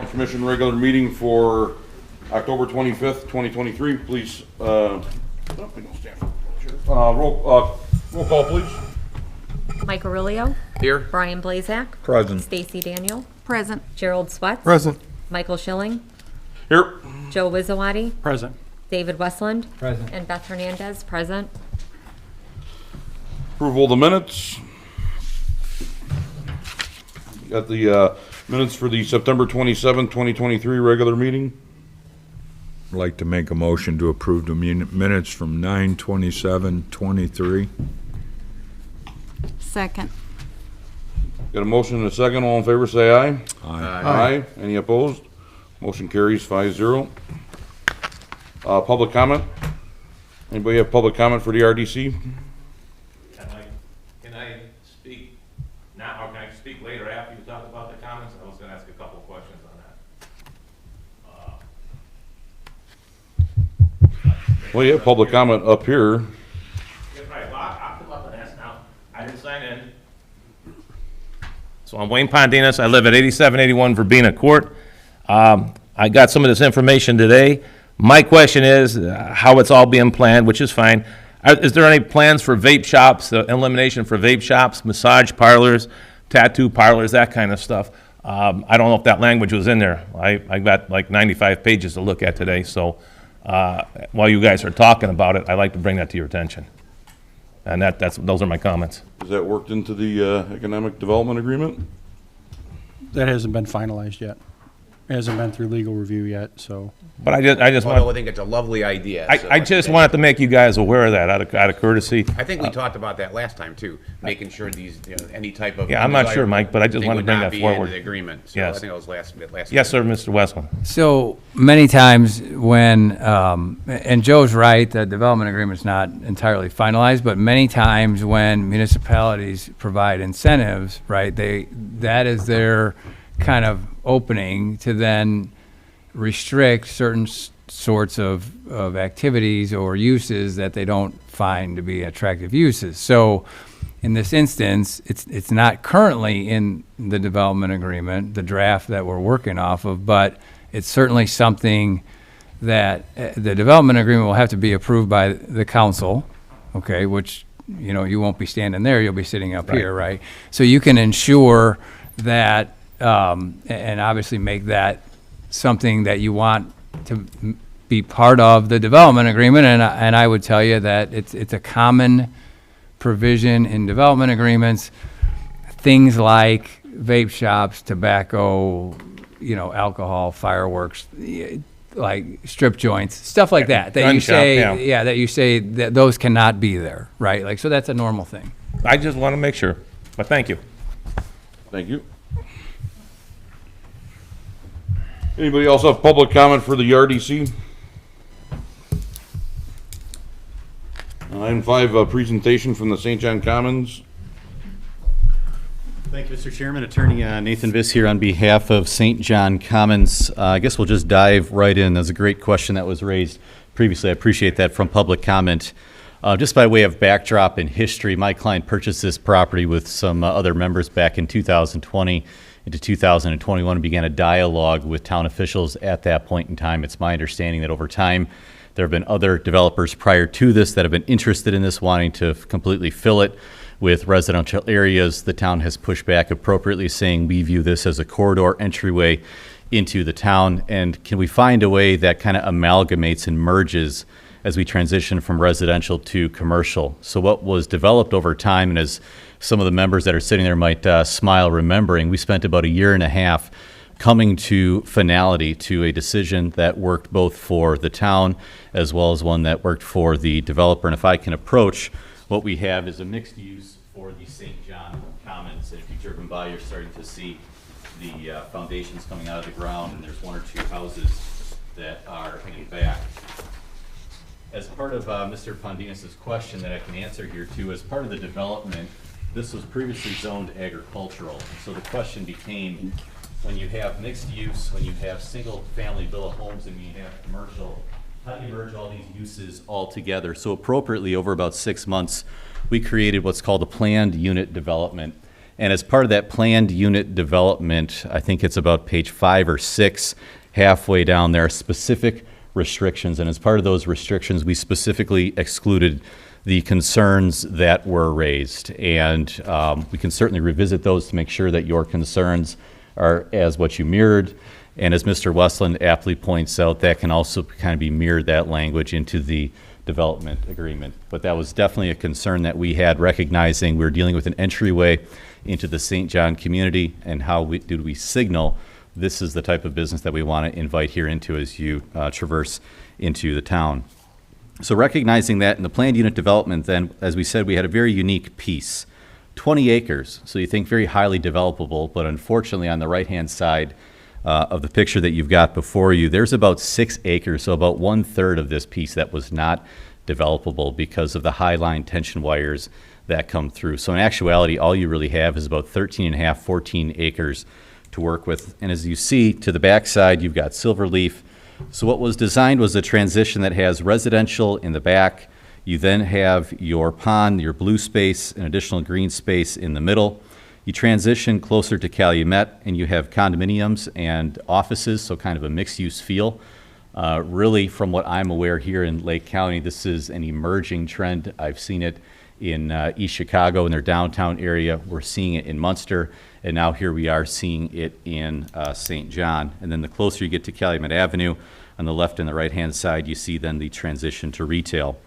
Commission regular meeting for October 25th, 2023. Please, roll call, please. Mike Aurelio. Here. Brian Blazak. Present. Stacy Daniel. Present. Gerald Swett. Present. Michael Schilling. Here. Joe Wizawati. Present. David Westland. Present. And Beth Hernandez, present. Approval of the minutes. Got the minutes for the September 27th, 2023 regular meeting. I'd like to make a motion to approve the minutes from 9/27/23. Second. Got a motion and a second. All in favor, say aye. Aye. Aye. Any opposed? Motion carries 5-0. Public comment? Anybody have public comment for the RDC? Can I speak now, or can I speak later after you talk about the comments? I was gonna ask a couple of questions on that. Well, yeah, public comment up here. Yeah, right, well, I'll come up and ask now. I didn't sign in. So I'm Wayne Pondinas. I live at 8781 Verbena Court. I got some of this information today. My question is how it's all being planned, which is fine. Is there any plans for vape shops, elimination for vape shops, massage parlors, tattoo parlors, that kind of stuff? I don't know if that language was in there. I got like 95 pages to look at today, so while you guys are talking about it, I'd like to bring that to your attention. And those are my comments. Is that worked into the economic development agreement? That hasn't been finalized yet. It hasn't been through legal review yet, so. But I think it's a lovely idea. I just wanted to make you guys aware of that out of courtasy. I think we talked about that last time too, making sure these, any type of. Yeah, I'm not sure, Mike, but I just wanted to bring that Would not be forward. into the agreement, so I Yes. think it was last. Yes, sir, Mr. Westland. So many times when, and Joe's right, the development agreement's not entirely finalized, but many times when municipalities provide incentives, right, that is their kind of opening to then restrict certain sorts of activities or uses that they don't find to be attractive uses. So in this instance, it's not currently in the development agreement, the draft that we're working off of, but it's certainly something that the development agreement will have to be approved by the council, okay, which, you won't be standing there, you'll be sitting up here, right? So you can ensure that, and obviously make that something that you want to be part of the development agreement, and I would tell you that it's a common provision in development agreements, things like vape shops, tobacco, alcohol, fireworks, like strip joints, stuff like that. That you say, that you say that those cannot be there, right? Like, so that's a normal thing. I just want to make sure, but thank you. Thank you. Anybody else have public comment for the RDC? Item 5, presentation from the St. John Commons. Thank you, Mr. Chairman. Attorney Nathan Viss here on behalf of St. John Commons. I guess we'll just dive right in. That's a great question that was raised previously. I appreciate that from public comment. Just by way of backdrop and history, my client purchased this property with some other members back in 2020 into 2021 and began a dialogue with town officials at that point in time. It's my understanding that over time, there have been other developers prior to this that have been interested in this, wanting to completely fill it with residential areas. The town has pushed back appropriately, saying we view this as a corridor entryway into the town, and can we find a way that kind of amalgamates and merges as we transition from residential to commercial. So what was developed over time, and as some of the members that are sitting there might smile remembering, we spent about 1.5 years coming to finality, to a decision that worked both for the town as well as one that worked for the developer. And if I can approach, what we have is a mixed use for the St. John Commons. And if you driven by, you're starting to see the foundations coming out of the ground, and there's 1 or 2 houses that are in back. As part of Mr. Pondinas' question that I can answer here too, as part of the development, this was previously zoned agricultural. So the question became, when you have mixed use, when you have single family villa homes and you have commercial, how do you merge all these uses all together? So appropriately, over about 6 months, we created what's called a planned unit development. And as part of that planned unit development, I think it's about page 5 or 6, halfway down, there are specific restrictions. And as part of those restrictions, we specifically excluded the concerns that were raised. And we can certainly revisit those to make sure that your concerns are as what you mirrored. And as Mr. Westland aptly points out, that can also kind of be mirrored, that language, into the development agreement. But that was definitely a concern that we had, recognizing we were dealing with an entryway into the St. John community, and how do we signal this is the type of business that we want to invite here into as you traverse into the town. So recognizing that in the planned unit development, then, as we said, we had a very unique piece. 20 acres, so you think very highly developable, but unfortunately on the right-hand side of the picture that you've got before you, there's about 6 acres, so about 1/3 of this piece that was not developable because of the high line tension wires that come through. So in actuality, all you really have is about 13.5, 14 acres to work with. And as you see to the backside, you've got Silverleaf. So what was designed was a transition that has residential in the back. You then have your pond, your blue space, an additional green space in the middle. You transition closer to Calumet, and you have condominiums and offices, so kind of a mixed-use feel. Really, from what I'm aware here in Lake County, this is an emerging trend. I've seen it in East Chicago in their downtown area. We're seeing it in Munster, and now here we are seeing it in St. John. And then the closer you get to Calumet Avenue, on the left and the right-hand side, you see then the transition to retail.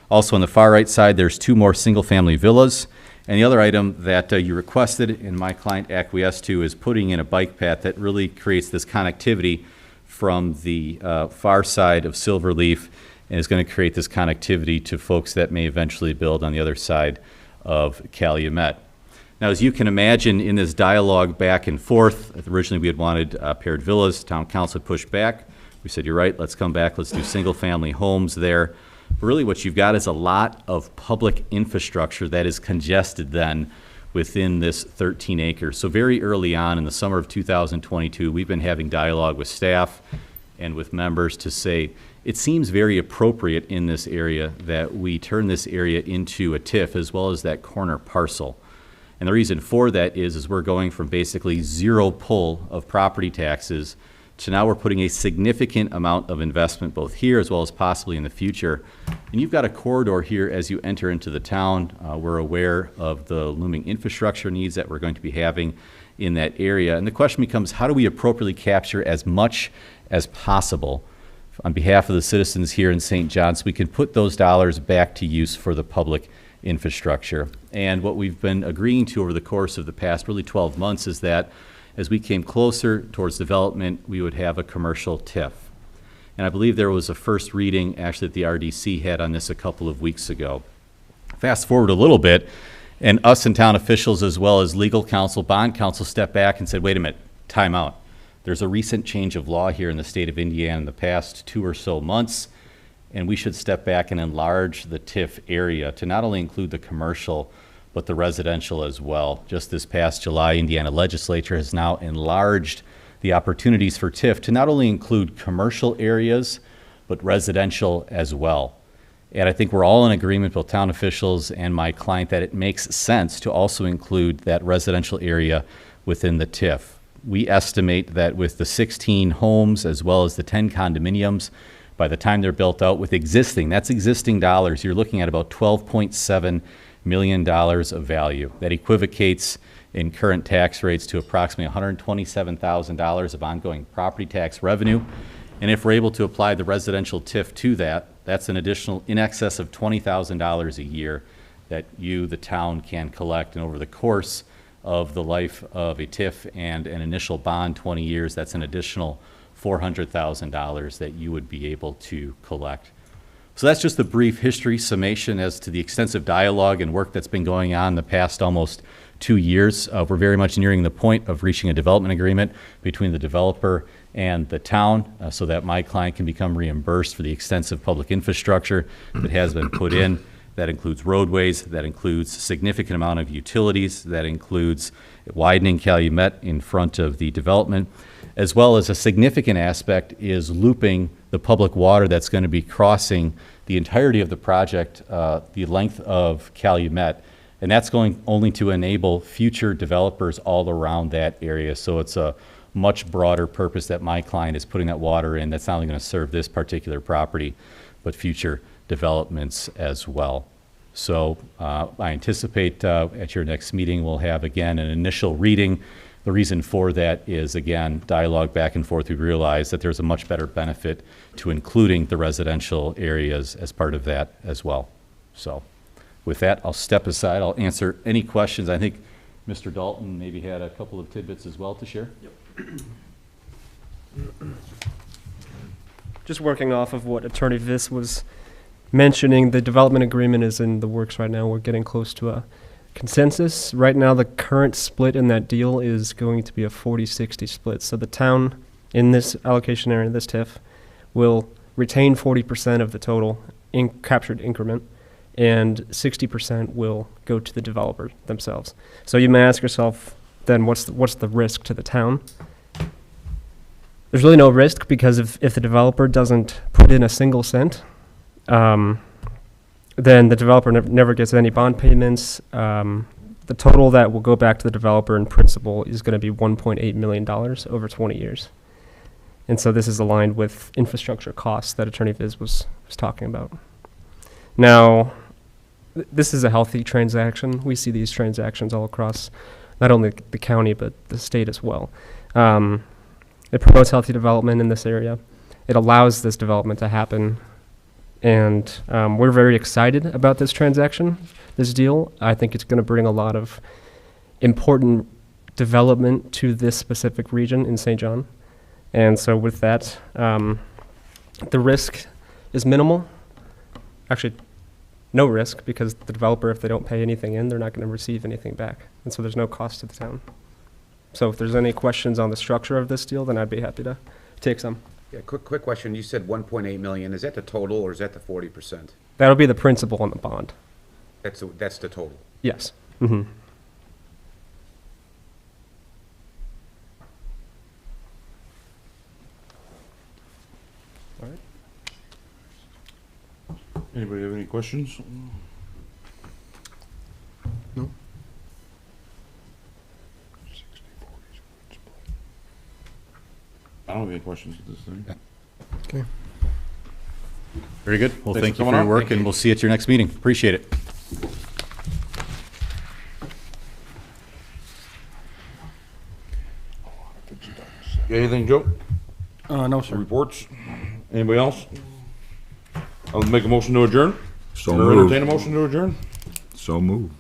Also on the far right side, there's 2 more single-family villas. And the other item that you requested and my client acquiesced to is putting in a bike path that really creates this connectivity from the far side of Silverleaf, and is going to create this connectivity to folks that may eventually build on the other side of Calumet. Now, as you can imagine, in this dialogue back and forth, originally we had wanted paired villas. Town council pushed back. We said, you're right, let's come back, let's do single-family homes there. But really what you've got is a lot of public infrastructure that is congested then within this 13 acres. So very early on in the summer of 2022, we've been having dialogue with staff and with members to say, it seems very appropriate in this area that we turn this area into a TIF as well as that corner parcel. And the reason for that is we're going from basically zero pull of property taxes to now we're putting a significant amount of investment both here as well as possibly in the future. And you've got a corridor here as you enter into the town. We're aware of the looming infrastructure needs that we're going to be having in that area. And the question becomes, how do we appropriately capture as much as possible on behalf of the citizens here in St. John so we can put those dollars back to use for the public infrastructure? And what we've been agreeing to over the course of the past really 12 months is that as we came closer towards development, we would have a commercial TIF. And I believe there was a first reading actually that the RDC had on this a couple of weeks ago. Fast forward a little bit, and us and town officials as well as legal counsel, bond counsel stepped back and said, wait a minute, time out. There's a recent change of law here in the state of Indiana in the past 2 or so months, and we should step back and enlarge the TIF area to not only include the commercial, but the residential as well. Just this past July, Indiana legislature has now enlarged the opportunities for TIF to not only include commercial areas, but residential as well. And I think we're all in agreement, both town officials and my client, that it makes sense to also include that residential area within the TIF. We estimate that with the 16 homes as well as the 10 condominiums, by the time they're built out with existing, that's existing dollars, you're looking at about $12.7 million of value. That equivocates in current tax rates to approximately $127,000 of ongoing property tax revenue. And if we're able to apply the residential TIF to that, that's an additional in excess of $20,000 a year that you, the town, can collect. And over the course of the life of a TIF and an initial bond, 20 years, that's an additional $400,000 that you would be able to collect. So that's just a brief history summation as to the extensive dialogue and work that's been going on the past almost 2 years. We're very much nearing the point of reaching a development agreement between the developer and the town so that my client can become reimbursed for the extensive public infrastructure that has been put in. That includes roadways, that includes a significant amount of utilities, that includes widening Calumet in front of the development, as well as a significant aspect is looping the public water that's going to be crossing the entirety of the project, the length of Calumet, And that's going only to enable future developers all around that area. So it's a much broader purpose that my client is putting that water in. That's not only going to serve this particular property, but future developments as well. So I anticipate at your next meeting, we'll have, again, an initial reading. The reason for that is, again, dialogue back and forth. We realize that there's a much better benefit to including the residential areas as part of that as well. So with that, I'll step aside. I'll answer any questions. I think Mr. Dalton maybe had a couple of tidbits as well to share. Just working off of what Attorney Viss was mentioning, the development agreement is in the works right now. We're getting close to a consensus. Right now, the current split in that deal is going to be a 40-60 split. So the town in this allocation area, this TIF, will retain 40% of the total captured increment, and 60% will go to the developer themselves. So you may ask yourself, then what's the risk to the town? There's really no risk, because if the developer doesn't put in a single cent, then the developer never gets any bond payments. The total that will go back to the developer in principal is going to be $1.8 million over 20 years. And so this is aligned with infrastructure costs that Attorney Viz was talking about. Now, this is a healthy transaction. We see these transactions all across not only the county, but the state as well. It promotes healthy development in this area. It allows this development to happen. And we're very excited about this transaction, this deal. I think it's going to bring a lot of important development to this specific region in St. John. And so with that, the risk is minimal. Actually, no risk, because the developer, if they don't pay anything in, they're not going to receive anything back. And so there's no cost to the town. So if there's any questions on the structure of this deal, then I'd be happy to take some. Yeah, quick question. You said 1.8 million. Is that the total, or is that the 40%? That'll be the principal on the bond. That's the total. Yes. Mm-hmm. Anybody have any questions? No. I don't have any questions at this thing. Okay. Very good. Well, Thanks thank for you for coming your out. work, Thank and you. we'll see you at your next meeting. Appreciate it. Got anything, Joe? No, sir. Reports? Anybody else? I'll make a motion to adjourn. So Or moved. entertain a motion to adjourn? So moved.